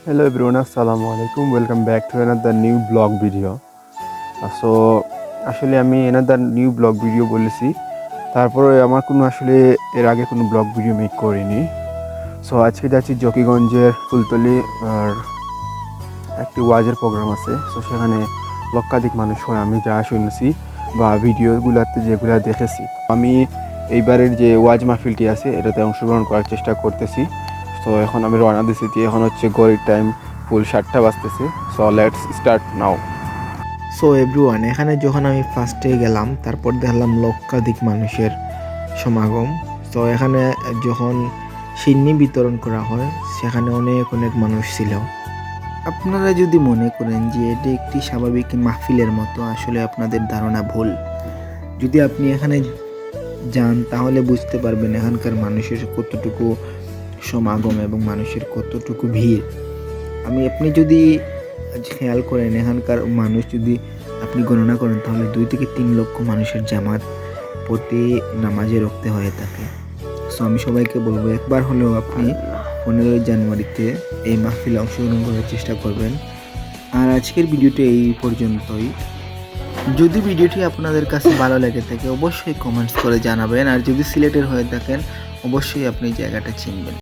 Hello everyone, assalamu alaikum. Welcome back to another new blog video. So আসলে আমি another new blog video বলেছি, তারপরে আমার কোনো আসলে এর আগে কোনো ব্লগ ভিডিও মেক করিনি। সো আজকে যাচ্ছি জকিগঞ্জের ফুলতলি, আর একটি ওয়াজের প্রোগ্রাম আছে। সো সেখানে লক্ষাধিক মানুষ হয়, আমি যা শুনেছি বা ভিডিওগুলোতে যেগুলো দেখেছি। আমি এইবারের যে ওয়াজ মাহফিলটি আছে এটাতে অংশগ্রহণ করার চেষ্টা করতেছি। সো এখন আমি রওনা দিয়েছি, এখন হচ্ছে ঘড়ির টাইম ফুল 7টা বাজতেছে। So let's start now. So everyone, এখানে যখন আমি ফার্স্টে গেলাম তারপর দেখলাম লক্ষাধিক মানুষের সমাগম। তো এখানে যখন সিন্নি বিতরণ করা হয় সেখানে অনেক অনেক মানুষ ছিল। আপনারা যদি মনে করেন যে এটি একটি স্বাভাবিক মাহফিলের মতো, আসলে আপনাদের ধারণা ভুল। যদি আপনি এখানে যান তাহলে বুঝতে পারবেন এখানকার মানুষের কতটুকু সমাগম এবং মানুষের কতটুকু ভিড়। আপনি যদি খেয়াল করেন এখানকার মানুষ যদি আপনি গণনা করেন তাহলে 2 থেকে 3 লক্ষ মানুষের জামাত প্রতি নামাজে রক্তে হয়ে থাকে। সো আমি সবাইকে বলবো একবার হলেও আপনি 15ই জানুয়ারিতে এই মাহফিলে অংশগ্রহণ করার চেষ্টা করবেন। আর আজকের ভিডিওটি এই পর্যন্তই। যদি ভিডিওটি আপনাদের কাছে ভালো লেগে থাকে অবশ্যই কমেন্টস করে জানাবেন, আর যদি সিলেটের হয়ে থাকেন অবশ্যই আপনি জায়গাটা চিনবেন।